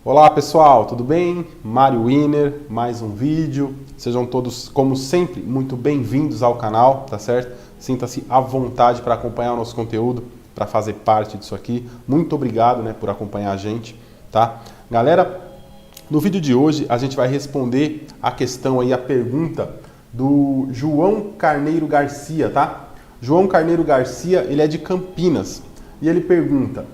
Olá pessoal, tudo bem? Mário Winner, mais um vídeo. Sejam todos, como sempre, muito bem-vindos ao canal, tá certo? Sinta-se à vontade para acompanhar o nosso conteúdo, para fazer parte disso aqui. Muito obrigado, né, por acompanhar a gente, tá? Galera, no vídeo de hoje a gente vai responder a questão aí, a pergunta do João Carneiro Garcia, tá? João Carneiro Garcia, ele é de Campinas e ele pergunta: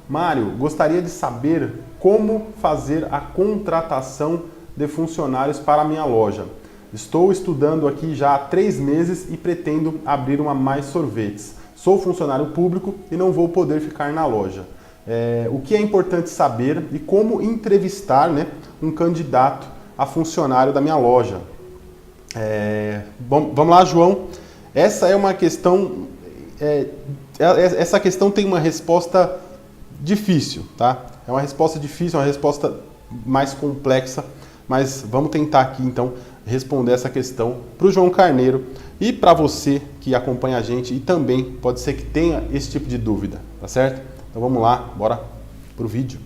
Mário, gostaria de saber como fazer a contratação de funcionários para a minha loja. Estou estudando aqui já há 3 meses e pretendo abrir uma Mais Sorvetes. Sou funcionário público e não vou poder ficar na loja. O que é importante saber e como entrevistar, né, um candidato a funcionário da minha loja. Bom, vamos lá, João. Essa é uma questão... essa questão tem uma resposta difícil, tá? É uma resposta difícil, uma resposta mais complexa, mas vamos tentar aqui então responder essa questão para o João Carneiro e para você que acompanha a gente e também pode ser que tenha esse tipo de dúvida, tá certo? Então vamos lá, bora pro vídeo.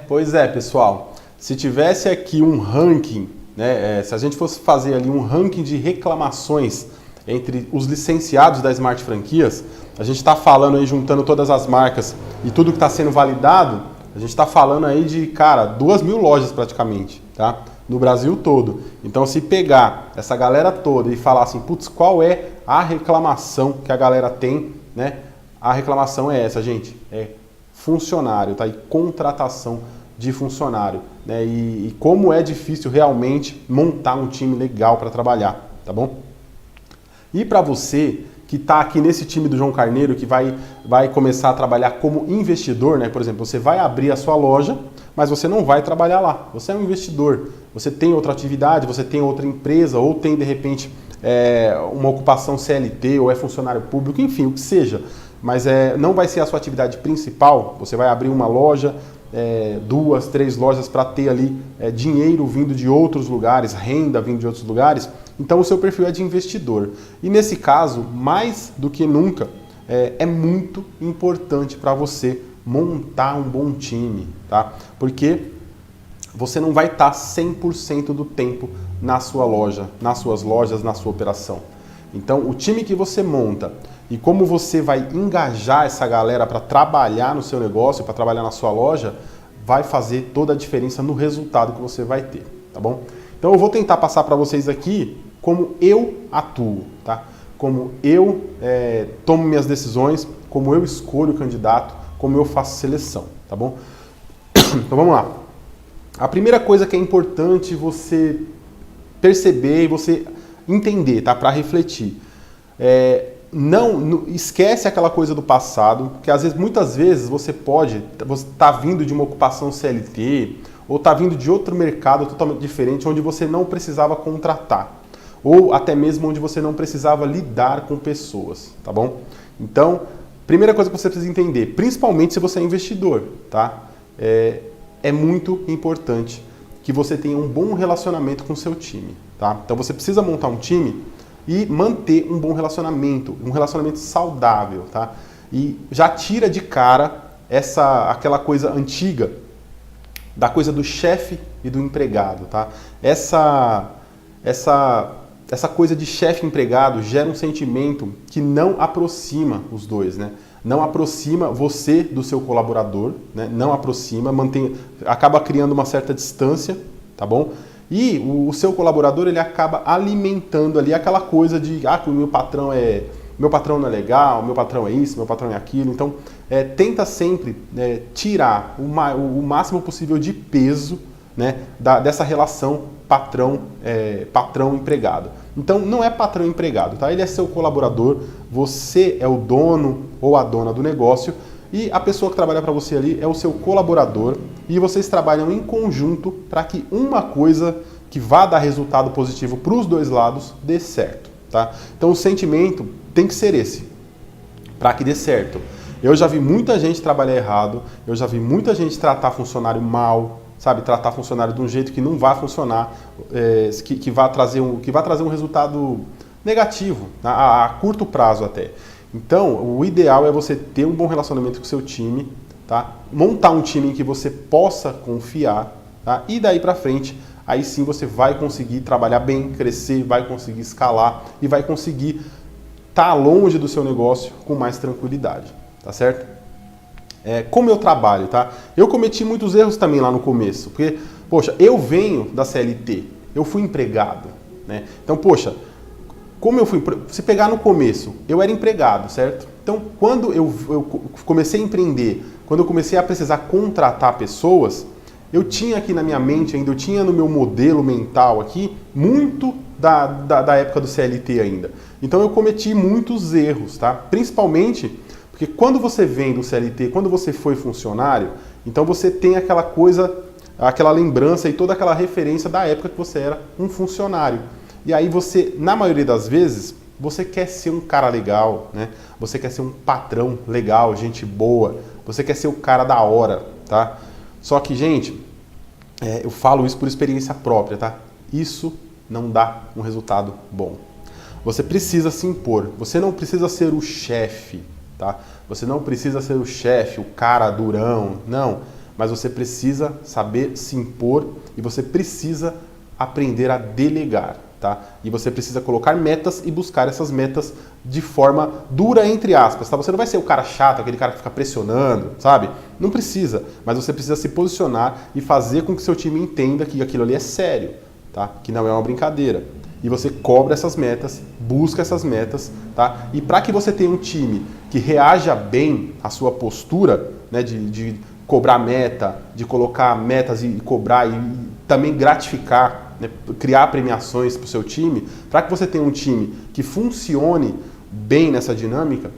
Pois é, pessoal. Se tivesse aqui um ranking, né, se a gente fosse fazer ali um ranking de reclamações entre os licenciados da Smart Franquias, a gente está falando aí, juntando todas as marcas e tudo que está sendo validado, a gente está falando aí de, cara, 2.000 lojas praticamente, tá? No Brasil todo. Então, se pegar essa galera toda e falar assim, putz, qual é a reclamação que a galera tem, né? A reclamação é essa, gente, é funcionário, tá? E contratação de funcionário, né? E como é difícil realmente montar um time legal para trabalhar, tá bom? E para você que está aqui nesse time do João Carneiro, que vai começar a trabalhar como investidor, né? Por exemplo, você vai abrir a sua loja, mas você não vai trabalhar lá. Você é um investidor, você tem outra atividade, você tem outra empresa, ou tem de repente uma ocupação CLT, ou é funcionário público, enfim, o que seja. Mas não vai ser a sua atividade principal, você vai abrir uma loja, 2, 3 lojas para ter ali dinheiro vindo de outros lugares, renda vindo de outros lugares, então o seu perfil é de investidor. E nesse caso, mais do que nunca, é muito importante para você montar um bom time, tá? Porque você não vai estar 100% do tempo na sua loja, nas suas lojas, na sua operação. Então o time que você monta e como você vai engajar essa galera para trabalhar no seu negócio, para trabalhar na sua loja, vai fazer toda a diferença no resultado que você vai ter, tá bom? Então eu vou tentar passar para vocês aqui como eu atuo, tá? Como eu tomo minhas decisões, como eu escolho o candidato, como eu faço seleção, tá bom? Então vamos lá. A primeira coisa que é importante você perceber e você entender, tá? Para refletir. Não esquece aquela coisa do passado, porque muitas vezes você tá vindo de uma ocupação CLT ou tá vindo de outro mercado totalmente diferente, onde você não precisava contratar, ou até mesmo onde você não precisava lidar com pessoas, tá bom? Então, primeira coisa que você precisa entender, principalmente se você é investidor, tá? É muito importante que você tenha um bom relacionamento com o seu time, tá? Então você precisa montar um time e manter um bom relacionamento, um relacionamento saudável, tá? E já tira de cara aquela coisa antiga, da coisa do chefe e do empregado, tá? Essa coisa de chefe e empregado gera um sentimento que não aproxima os dois, né? Não aproxima você do seu colaborador, né? Não aproxima, acaba criando uma certa distância, tá bom? E o seu colaborador, ele acaba alimentando ali aquela coisa de que o meu patrão não é legal, meu patrão é isso, meu patrão é aquilo. Então, tenta sempre tirar o máximo possível de peso, né, dessa relação patrão-empregado. Então, não é patrão-empregado, tá? Ele é seu colaborador, você é o dono ou a dona do negócio e a pessoa que trabalha para você ali é o seu colaborador e vocês trabalham em conjunto para que uma coisa que vá dar resultado positivo para os dois lados dê certo, tá? Então o sentimento tem que ser esse, para que dê certo. Eu já vi muita gente trabalhar errado, eu já vi muita gente tratar funcionário mal, sabe? Tratar funcionário de um jeito que não vai funcionar, que vai trazer um resultado negativo, a curto prazo até. Então, o ideal é você ter um bom relacionamento com o seu time, tá? Montar um time em que você possa confiar, tá? E daí para frente, aí sim você vai conseguir trabalhar bem, crescer, vai conseguir escalar e vai conseguir estar longe do seu negócio com mais tranquilidade, tá certo? Como eu trabalho, tá? Eu cometi muitos erros também lá no começo, porque, poxa, eu venho da CLT, eu fui empregado, né? Então, poxa, como eu fui, se pegar no começo, eu era empregado, certo? Então, quando eu comecei a empreender, quando eu comecei a precisar contratar pessoas, eu tinha aqui na minha mente ainda, eu tinha no meu modelo mental aqui, muito da época do CLT ainda. Então, eu cometi muitos erros, tá? Principalmente porque quando você vem do CLT, quando você foi funcionário, então você tem aquela coisa, aquela lembrança e toda aquela referência da época que você era um funcionário. E aí você, na maioria das vezes, você quer ser um cara legal, né? Você quer ser um patrão legal, gente boa, você quer ser o cara da hora, tá? Só que, gente, eu falo isso por experiência própria, tá? Isso não dá um resultado bom. Você precisa se impor, você não precisa ser o chefe, tá? Você não precisa ser o chefe, o cara durão, não. Mas você precisa saber se impor e você precisa aprender a delegar. Tá? E você precisa colocar metas e buscar essas metas de forma dura, entre aspas. Tá? Você não vai ser o cara chato, aquele cara que fica pressionando, sabe? Não precisa, mas você precisa se posicionar e fazer com que seu time entenda que aquilo ali é sério, tá? Que não é uma brincadeira. E você cobra essas metas, busca essas metas, tá? E para que você tenha um time que reaja bem à sua postura, né, de cobrar meta, de colocar metas e cobrar e também gratificar, né, criar premiações para o seu time, para que você tenha um time que funcione bem nessa dinâmica,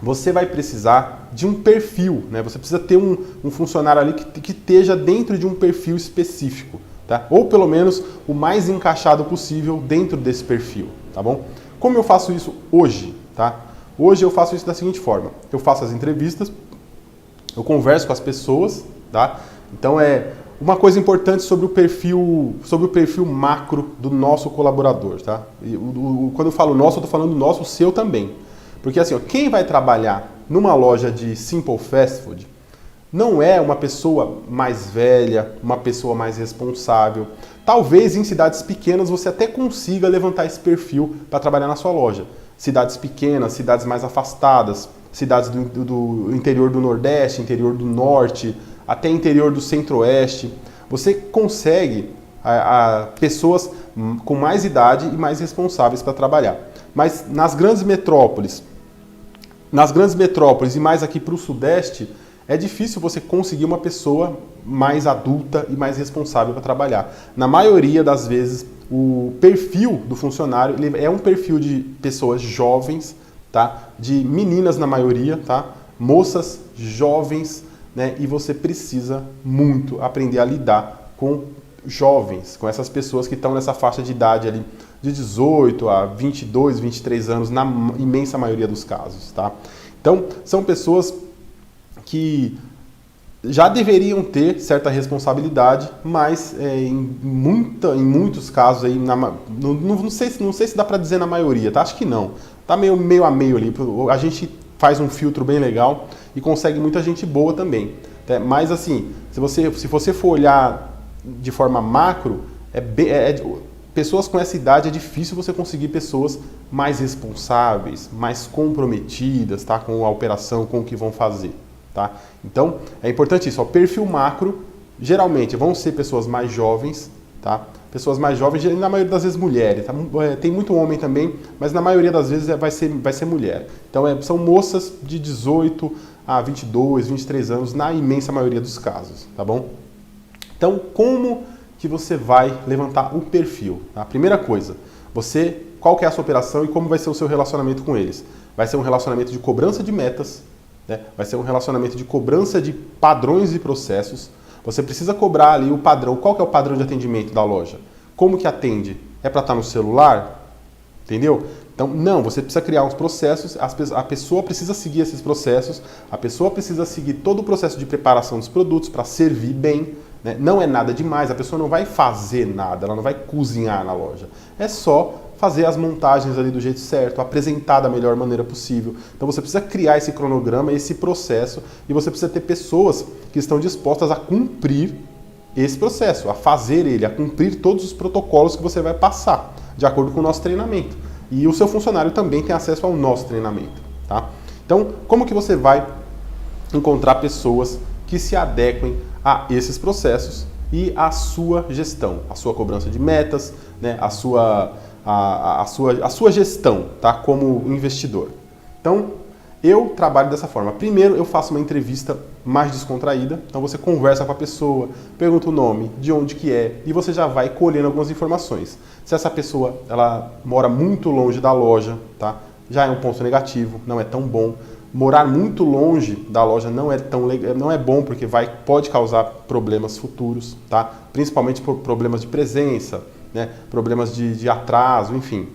você vai precisar de um perfil, né? Você precisa ter um funcionário ali que esteja dentro de um perfil específico, tá? Ou pelo menos o mais encaixado possível dentro desse perfil, tá bom? Como eu faço isso hoje, tá? Hoje eu faço isso da seguinte forma: eu faço as entrevistas, eu converso com as pessoas, tá? Então uma coisa importante sobre o perfil macro do nosso colaborador, tá? Quando eu falo nosso, eu estou falando nosso, o seu também. Porque assim, ó, quem vai trabalhar numa loja de Simple Fast Food não é uma pessoa mais velha, uma pessoa mais responsável. Talvez em cidades pequenas você até consiga levantar esse perfil para trabalhar na sua loja. Cidades pequenas, cidades mais afastadas, cidades do interior do Nordeste, interior do Norte, até interior do Centro-Oeste, você consegue pessoas com mais idade e mais responsáveis para trabalhar. Mas nas grandes metrópoles e mais aqui para o Sudeste, é difícil você conseguir uma pessoa mais adulta e mais responsável para trabalhar. Na maioria das vezes, o perfil do funcionário ele é um perfil de pessoas jovens, tá? De meninas na maioria, tá? Moças jovens, né? E você precisa muito aprender a lidar com jovens, com essas pessoas que estão nessa faixa de idade ali de 18 a 22, 23 anos, na imensa maioria dos casos, tá? Então, são pessoas que já deveriam ter certa responsabilidade, mas em muitos casos aí, não sei se dá para dizer na maioria, tá? Acho que não. Tá meio a meio ali. A gente faz um filtro bem legal e consegue muita gente boa também. Tá? Mas assim, se você for olhar de forma macro, pessoas com essa idade é difícil você conseguir pessoas mais responsáveis, mais comprometidas, tá? Com a operação, com o que vão fazer. Tá? Então, é importante isso. O perfil macro, geralmente, vão ser pessoas mais jovens, tá? Pessoas mais jovens, na maioria das vezes mulheres. Tá? Tem muito homem também, mas na maioria das vezes vai ser mulher. Então, são moças de 18 a 22, 23 anos, na imensa maioria dos casos, tá bom? Então, como que você vai levantar o perfil? Tá? Primeira coisa, qual que é a sua operação e como vai ser o seu relacionamento com eles? Vai ser um relacionamento de cobrança de metas, vai ser um relacionamento de cobrança de padrões e processos. Você precisa cobrar ali o padrão. Qual que é o padrão de atendimento da loja? Como que atende? É para estar no celular? Entendeu? Então, não, você precisa criar uns processos, a pessoa precisa seguir esses processos, a pessoa precisa seguir todo o processo de preparação dos produtos para servir bem, né? Não é nada demais, a pessoa não vai fazer nada, ela não vai cozinhar na loja. É só fazer as montagens ali do jeito certo, apresentar da melhor maneira possível. Então você precisa criar esse cronograma, esse processo, e você precisa ter pessoas que estão dispostas a cumprir esse processo, a fazer ele, a cumprir todos os protocolos que você vai passar, de acordo com o nosso treinamento. E o seu funcionário também tem acesso ao nosso treinamento, tá? Então, como que você vai encontrar pessoas que se adequem a esses processos e à sua gestão, a sua cobrança de metas, né, a sua gestão, tá, como investidor. Então, eu trabalho dessa forma. Primeiro, eu faço uma entrevista mais descontraída. Então, você conversa com a pessoa, pergunta o nome, de onde que é, e você já vai colhendo algumas informações. Se essa pessoa ela mora muito longe da loja, tá, já é um ponto negativo, não é tão bom. Morar muito longe da loja não é bom porque pode causar problemas futuros, tá? Principalmente por problemas de presença, né? Problemas de atraso, enfim.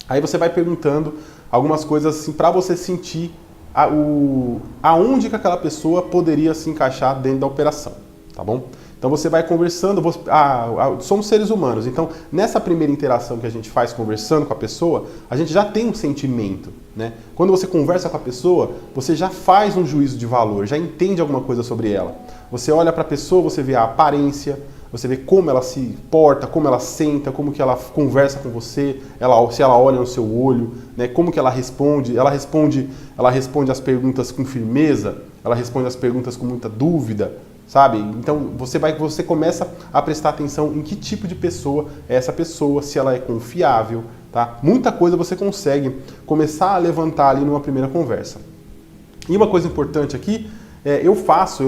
Aí você vai perguntando algumas coisas assim para você sentir aonde que aquela pessoa poderia se encaixar dentro da operação, tá bom? Então você vai conversando, somos seres humanos, então nessa primeira interação que a gente faz conversando com a pessoa, a gente já tem um sentimento, né? Quando você conversa com a pessoa, você já faz um juízo de valor, já entende alguma coisa sobre ela. Você olha para a pessoa, você vê a aparência, você vê como ela se porta, como ela senta, como que ela conversa com você, se ela olha no seu olho, né? Como que ela responde as perguntas com firmeza, ela responde as perguntas com muita dúvida, sabe? Então você começa a prestar atenção em que tipo de pessoa é essa pessoa, se ela é confiável, tá? Muita coisa você consegue começar a levantar ali numa primeira conversa. E uma coisa importante aqui, eu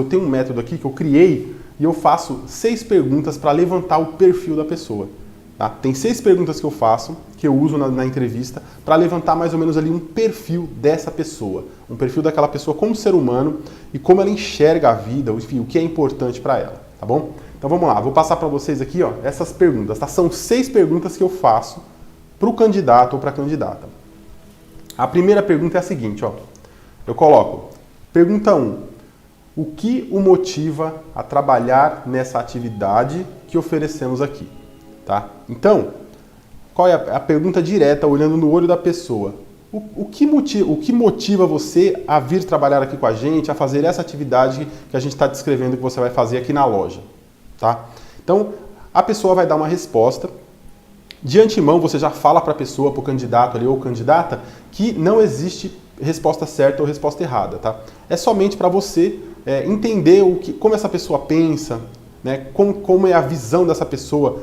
tenho um método aqui que eu criei e eu faço 6 perguntas para levantar o perfil da pessoa. Tá? Tem 6 perguntas que eu faço, que eu uso na entrevista, para levantar mais ou menos ali um perfil dessa pessoa. Um perfil daquela pessoa como ser humano e como ela enxerga a vida, enfim, o que é importante para ela, tá bom? Então vamos lá, vou passar para vocês aqui ó, essas perguntas. Tá? São 6 perguntas que eu faço para o candidato ou para a candidata. A primeira pergunta é a seguinte, ó. Eu coloco, pergunta 1. O que o motiva a trabalhar nessa atividade que oferecemos aqui? Tá? Então, qual é a pergunta direta, olhando no olho da pessoa? O que motiva você a vir trabalhar aqui com a gente, a fazer essa atividade que a gente está descrevendo que você vai fazer aqui na loja? Tá? Então, a pessoa vai dar uma resposta. De antemão, você já fala para a pessoa, para o candidato ali ou candidata, que não existe resposta certa ou resposta errada. Tá? É somente para você entender como essa pessoa pensa, né? Como é a visão dessa pessoa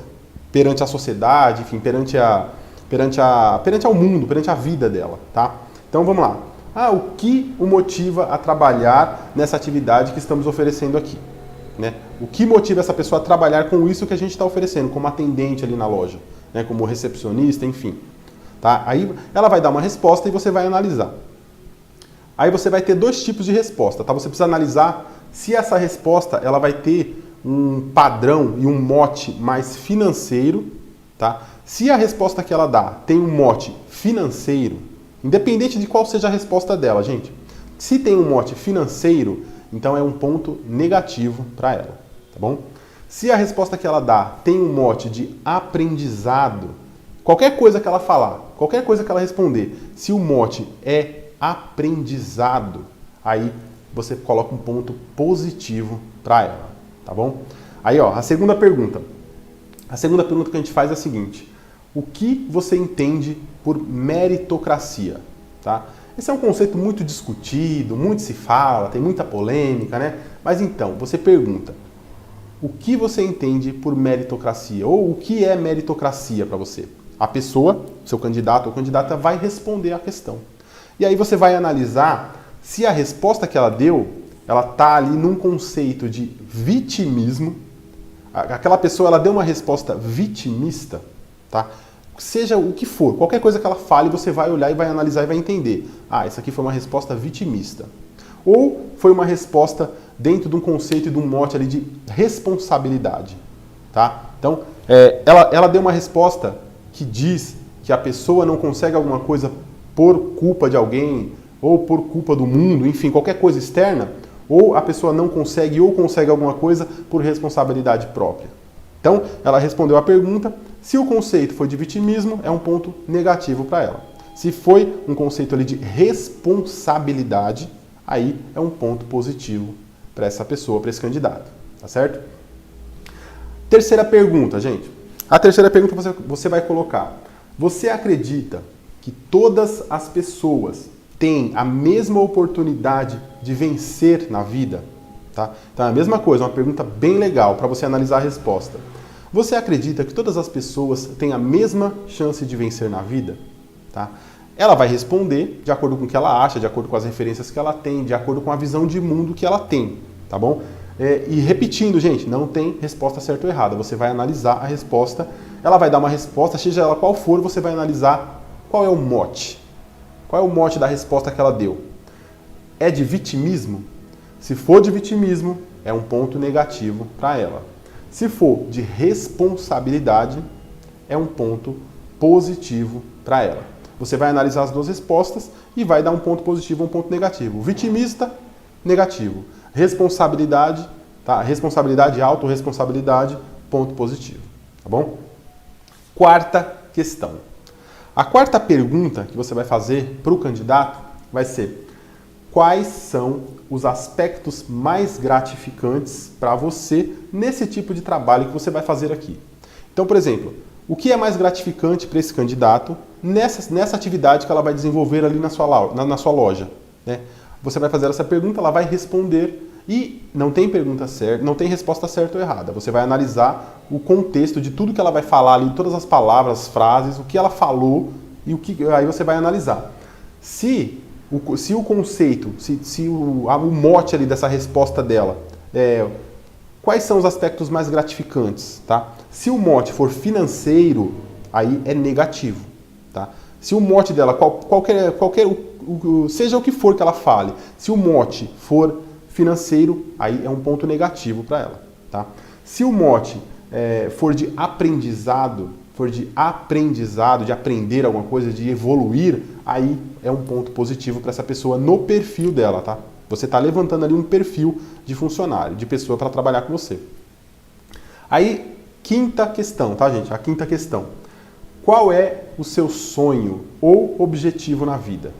perante a sociedade, enfim, perante ao mundo, perante a vida dela, tá? Então vamos lá. O que o motiva a trabalhar nessa atividade que estamos oferecendo aqui? Né? O que motiva essa pessoa a trabalhar com isso que a gente está oferecendo, como atendente ali na loja, né? Como recepcionista, enfim. Tá? Aí ela vai dar uma resposta e você vai analisar. Aí você vai ter 2 tipos de resposta, tá? Você precisa analisar se essa resposta ela vai ter um padrão e um mote mais financeiro, tá? Se a resposta que ela dá tem um mote financeiro, independente de qual seja a resposta dela, gente, se tem um mote financeiro, então é um ponto negativo para ela, tá bom? Se a resposta que ela dá tem um mote de aprendizado, qualquer coisa que ela falar, qualquer coisa que ela responder, se o mote é aprendizado, aí você coloca um ponto positivo para ela, tá bom? Aí, ó, a segunda pergunta. A segunda pergunta que a gente faz é a seguinte: o que você entende por meritocracia, tá? Esse é um conceito muito discutido, muito se fala, tem muita polêmica, né? Mas então, você pergunta: o que você entende por meritocracia? Ou o que é meritocracia para você? A pessoa, seu candidato ou candidata, vai responder a questão. E aí você vai analisar se a resposta que ela deu, ela está ali num conceito de vitimismo. Aquela pessoa, ela deu uma resposta vitimista, tá? Seja o que for, qualquer coisa que ela fale, você vai olhar e vai analisar e vai entender. Essa aqui foi uma resposta vitimista. Ou foi uma resposta dentro de um conceito e de um mote ali de responsabilidade, tá? Então, ela deu uma resposta que diz que a pessoa não consegue alguma coisa por culpa de alguém ou por culpa do mundo, enfim, qualquer coisa externa, ou a pessoa não consegue ou consegue alguma coisa por responsabilidade própria. Então, ela respondeu a pergunta. Se o conceito foi de vitimismo, é um ponto negativo para ela. Se foi um conceito ali de responsabilidade, aí é um ponto positivo para essa pessoa, para esse candidato. Tá certo? Terceira pergunta, gente. A terceira pergunta você vai colocar: você acredita que todas as pessoas têm a mesma oportunidade de vencer na vida? Tá? Então é a mesma coisa, uma pergunta bem legal para você analisar a resposta. Você acredita que todas as pessoas têm a mesma chance de vencer na vida? Tá? Ela vai responder de acordo com o que ela acha, de acordo com as referências que ela tem, de acordo com a visão de mundo que ela tem, tá bom? E repetindo, gente, não tem resposta certa ou errada. Você vai analisar a resposta, ela vai dar uma resposta, seja ela qual for, você vai analisar qual é o mote. Qual é o mote da resposta que ela deu? É de vitimismo? Se for de vitimismo, é um ponto negativo para ela. Se for de responsabilidade, é um ponto positivo para ela. Você vai analisar as duas respostas e vai dar um ponto positivo e um ponto negativo. Vitimista, negativo. Responsabilidade, tá? Responsabilidade, autorresponsabilidade, ponto positivo. Tá bom? Quarta questão. A quarta pergunta que você vai fazer para o candidato vai ser: quais são os aspectos mais gratificantes para você nesse tipo de trabalho que você vai fazer aqui? Então, por exemplo, o que é mais gratificante para esse candidato nessa atividade que ela vai desenvolver ali na sua loja? Né? Você vai fazer essa pergunta, ela vai responder e não tem pergunta certa, não tem resposta certa ou errada. Você vai analisar o contexto de tudo que ela vai falar ali, todas as palavras, as frases, o que ela falou e aí você vai analisar. Se o conceito, o mote ali dessa resposta dela, quais são os aspectos mais gratificantes, tá? Se o mote for financeiro, aí é negativo, tá? Se o mote dela, seja o que for que ela fale, se o mote for financeiro, aí é um ponto negativo para ela, tá? Se o mote for de aprendizado, de aprender alguma coisa, de evoluir, aí é um ponto positivo para essa pessoa no perfil dela, tá? Você está levantando ali um perfil de funcionário, de pessoa para trabalhar com você. Aí, quinta questão, tá, gente? A quinta questão. Qual é o seu sonho ou objetivo na vida?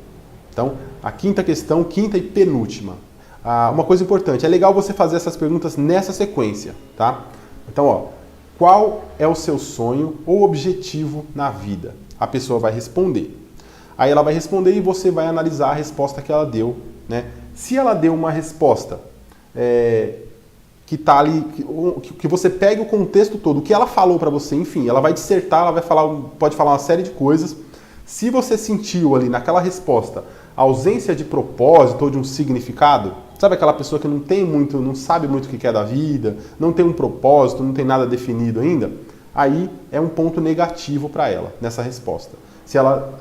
Então, a quinta questão, quinta e penúltima. Uma coisa importante, é legal você fazer essas perguntas nessa sequência, tá? Então, ó, qual é o seu sonho ou objetivo na vida? A pessoa vai responder. Aí ela vai responder e você vai analisar a resposta que ela deu, né? Se ela deu uma resposta que está ali, que você pegue o contexto todo, o que ela falou para você, enfim, ela vai dissertar, ela vai pode falar uma série de coisas. Se você sentiu ali naquela resposta a ausência de propósito ou de um significado, sabe aquela pessoa que não sabe muito o que quer da vida, não tem um propósito, não tem nada definido ainda, aí é um ponto negativo para ela nessa resposta. Se ela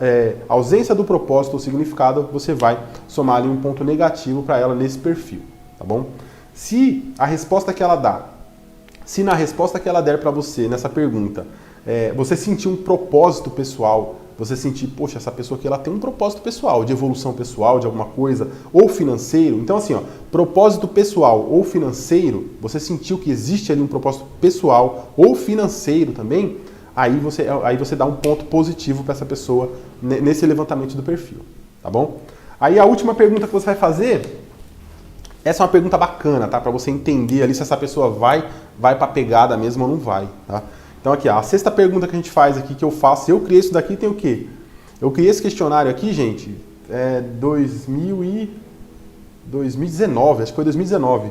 ausência do propósito ou significado, você vai somar ali um ponto negativo para ela nesse perfil, tá bom? Se a resposta que ela dá, se na resposta que ela der para você nessa pergunta, você sentir um propósito pessoal, você sentir, poxa, essa pessoa aqui ela tem um propósito pessoal, de evolução pessoal, de alguma coisa, ou financeiro. Então assim, ó, propósito pessoal ou financeiro, você sentiu que existe ali um propósito pessoal ou financeiro também, aí você dá um ponto positivo para essa pessoa nesse levantamento do perfil, tá bom? Aí a última pergunta que você vai fazer, essa é uma pergunta bacana, tá? Para você entender ali se essa pessoa vai para a pegada mesmo ou não vai, tá? Então aqui, a sexta pergunta que a gente faz aqui, que eu faço, eu criei isso daqui, tem o quê? Eu criei esse questionário aqui, gente, 2019, acho que foi 2019.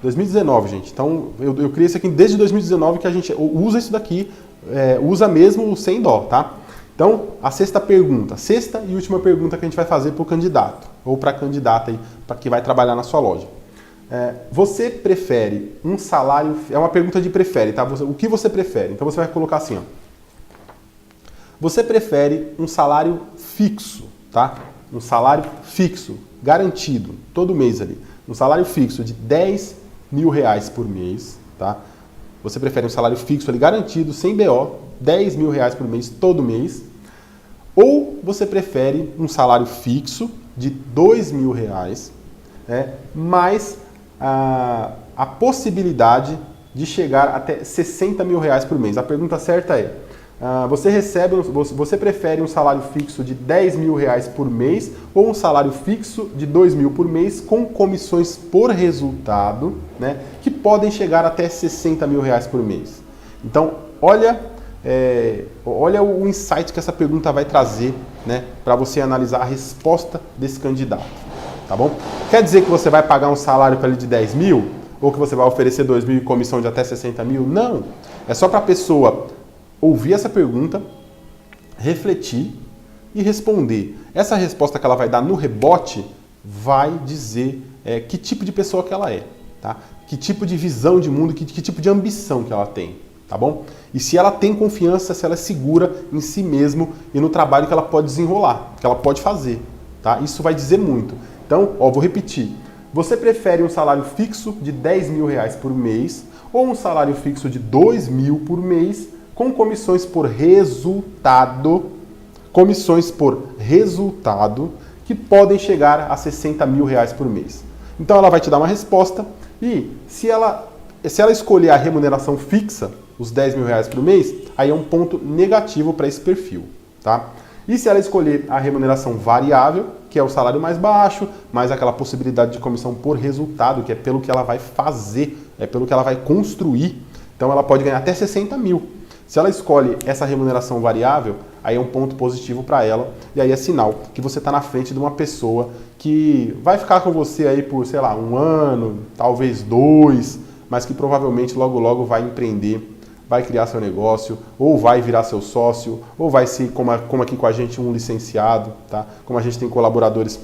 2019, gente. Então, eu criei isso aqui desde 2019 que a gente usa isso daqui, usa mesmo sem dó, tá? Então, a sexta e última pergunta que a gente vai fazer para o candidato, ou para a candidata aí, que vai trabalhar na sua loja. Você prefere um salário... É uma pergunta de prefere, tá? O que você prefere? Então, você vai colocar assim, ó. Você prefere um salário fixo, tá? Um salário fixo, garantido, todo mês ali. Um salário fixo de R$10.000 por mês, tá? Você prefere um salário fixo ali, garantido, sem BO, R$10.000 por mês, todo mês. Ou você prefere um salário fixo de R$2.000, né, mais a possibilidade de chegar até 60 mil reais por mês. A pergunta certa é, você prefere um salário fixo de 10 mil reais por mês ou um salário fixo de 2 mil por mês com comissões por resultado, né, que podem chegar até 60 mil reais por mês? Então, olha o insight que essa pergunta vai trazer, né, para você analisar a resposta desse candidato, tá bom? Quer dizer que você vai pagar um salário para ele de 10 mil? Ou que você vai oferecer 2 mil e comissão de até 60 mil? Não. É só para a pessoa ouvir essa pergunta, refletir e responder. Essa resposta que ela vai dar no rebote vai dizer que tipo de pessoa que ela é, tá? Que tipo de visão de mundo, que tipo de ambição que ela tem, tá bom? E se ela tem confiança, se ela é segura em si mesmo e no trabalho que ela pode desenrolar, que ela pode fazer, tá? Isso vai dizer muito. Então, vou repetir. Você prefere um salário fixo de 10 mil reais por mês ou um salário fixo de 2 mil por mês com comissões por resultado que podem chegar a 60 mil reais por mês? Então ela vai te dar uma resposta e se ela escolher a remuneração fixa, os 10 mil reais por mês, aí é um ponto negativo para esse perfil, tá? E se ela escolher a remuneração variável, que é o salário mais baixo, mais aquela possibilidade de comissão por resultado, que é pelo que ela vai fazer, é pelo que ela vai construir, então ela pode ganhar até 60 mil. Se ela escolhe essa remuneração variável, aí é um ponto positivo para ela, e aí é sinal que você está na frente de uma pessoa que vai ficar com você aí por, sei lá, 1 ano, talvez 2, mas que provavelmente logo logo vai empreender, vai criar seu negócio, ou vai virar seu sócio, ou vai ser, como aqui com a gente, um licenciado, tá? Como a gente tem colaboradores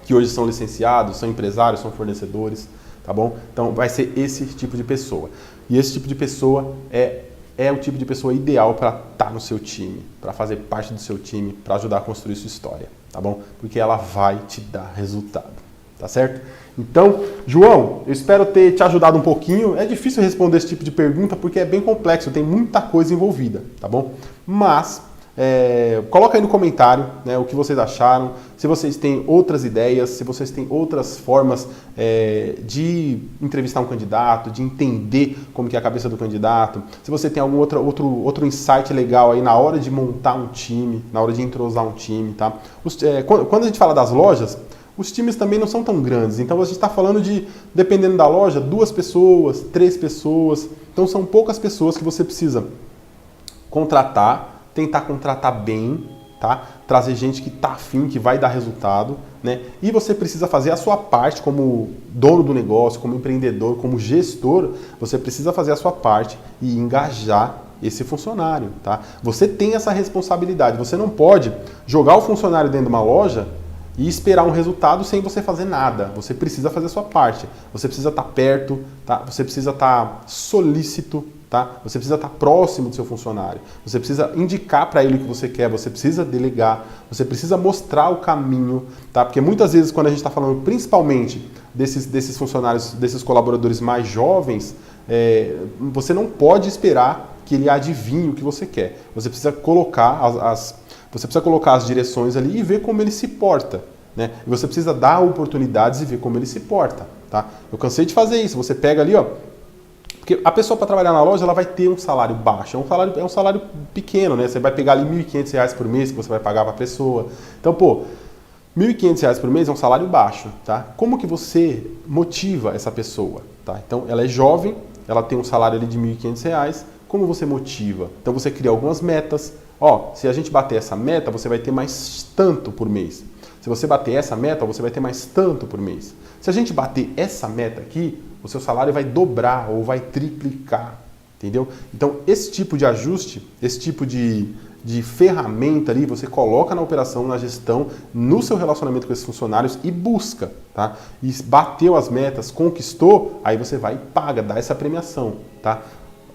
que hoje são licenciados, são empresários, são fornecedores, tá bom? Então vai ser esse tipo de pessoa. E esse tipo de pessoa é o tipo de pessoa ideal para estar no seu time, para fazer parte do seu time, para ajudar a construir sua história, tá bom? Porque ela vai te dar resultado, tá certo? Então, João, eu espero ter te ajudado um pouquinho. É difícil responder esse tipo de pergunta porque é bem complexo, tem muita coisa envolvida, tá bom? Mas, coloca aí no comentário, né, o que vocês acharam, se vocês têm outras ideias, se vocês têm outras formas de entrevistar um candidato, de entender como que é a cabeça do candidato, se você tem algum outro insight legal aí na hora de montar um time, na hora de entrosar um time, tá? Quando a gente fala das lojas, os times também não são tão grandes, então a gente está falando de, dependendo da loja, 2 pessoas, 3 pessoas, então são poucas pessoas que você precisa contratar, tentar contratar bem, tá? Trazer gente que está afim, que vai dar resultado, né? E você precisa fazer a sua parte como dono do negócio, como empreendedor, como gestor, você precisa fazer a sua parte e engajar esse funcionário, tá? Você tem essa responsabilidade, você não pode jogar o funcionário dentro de uma loja e esperar um resultado sem você fazer nada. Você precisa fazer a sua parte. Você precisa estar perto, tá? Você precisa estar solícito, tá? Você precisa estar próximo do seu funcionário. Você precisa indicar para ele o que você quer. Você precisa delegar. Você precisa mostrar o caminho, tá? Porque muitas vezes quando a gente está falando principalmente desses funcionários, desses colaboradores mais jovens, você não pode esperar que ele adivinhe o que você quer. Você precisa colocar as direções ali e ver como ele se porta, né? E você precisa dar oportunidades e ver como ele se porta, tá? Eu cansei de fazer isso. Você pega ali, porque a pessoa para trabalhar na loja ela vai ter um salário baixo, é um salário pequeno, né? Você vai pegar ali R$ 1.500 por mês que você vai pagar para a pessoa. Então, R$ 1.500 por mês é um salário baixo, tá? Como que você motiva essa pessoa, tá? Então, ela é jovem, ela tem um salário ali de R$ 1.500. Como você motiva? Então você cria algumas metas. Se a gente bater essa meta, você vai ter mais tanto por mês. Se você bater essa meta, você vai ter mais tanto por mês. Se a gente bater essa meta aqui, o seu salário vai dobrar ou vai triplicar, entendeu? Então esse tipo de ajuste, esse tipo de ferramenta ali, você coloca na operação, na gestão, no seu relacionamento com esses funcionários e busca, tá? E bateu as metas, conquistou, aí você vai e paga, dá essa premiação, tá?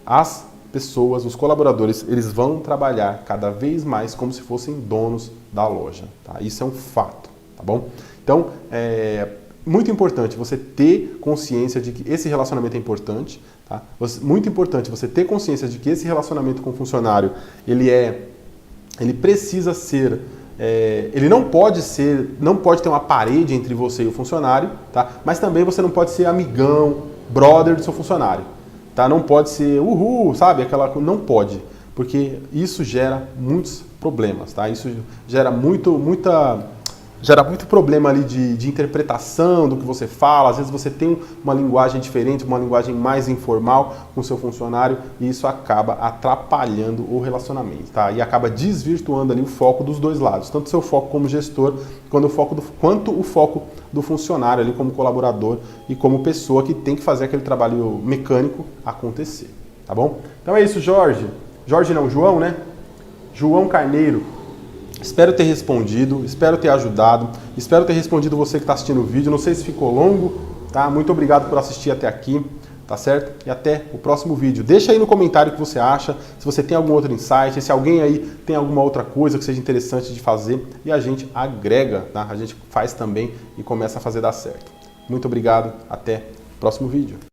As pessoas, os colaboradores, eles vão trabalhar cada vez mais como se fossem donos da loja, tá? Isso é um fato, tá bom? Então, muito importante você ter consciência de que esse relacionamento é importante, tá? Muito importante você ter consciência de que esse relacionamento com o funcionário, ele precisa ser ele não pode ter uma parede entre você e o funcionário, tá? Mas também você não pode ser amigão, brother do seu funcionário, tá? Não pode ser uhul, sabe? Não pode, porque isso gera muitos problemas, tá? Isso gera muito problema ali de interpretação do que você fala. Às vezes você tem uma linguagem diferente, uma linguagem mais informal com o seu funcionário e isso acaba atrapalhando o relacionamento, tá? E acaba desvirtuando ali o foco dos dois lados, tanto o seu foco como gestor, quanto o foco do funcionário ali como colaborador e como pessoa que tem que fazer aquele trabalho mecânico acontecer, tá bom? Então é isso, Jorge. Jorge não, João, né? João Carneiro. Espero ter respondido, espero ter ajudado, espero ter respondido você que está assistindo o vídeo. Não sei se ficou longo, tá? Muito obrigado por assistir até aqui, tá certo? E até o próximo vídeo. Deixa aí no comentário o que você acha, se você tem algum outro insight, se alguém aí tem alguma outra coisa que seja interessante de fazer e a gente agrega, tá? A gente faz também e começa a fazer dar certo. Muito obrigado, até o próximo vídeo.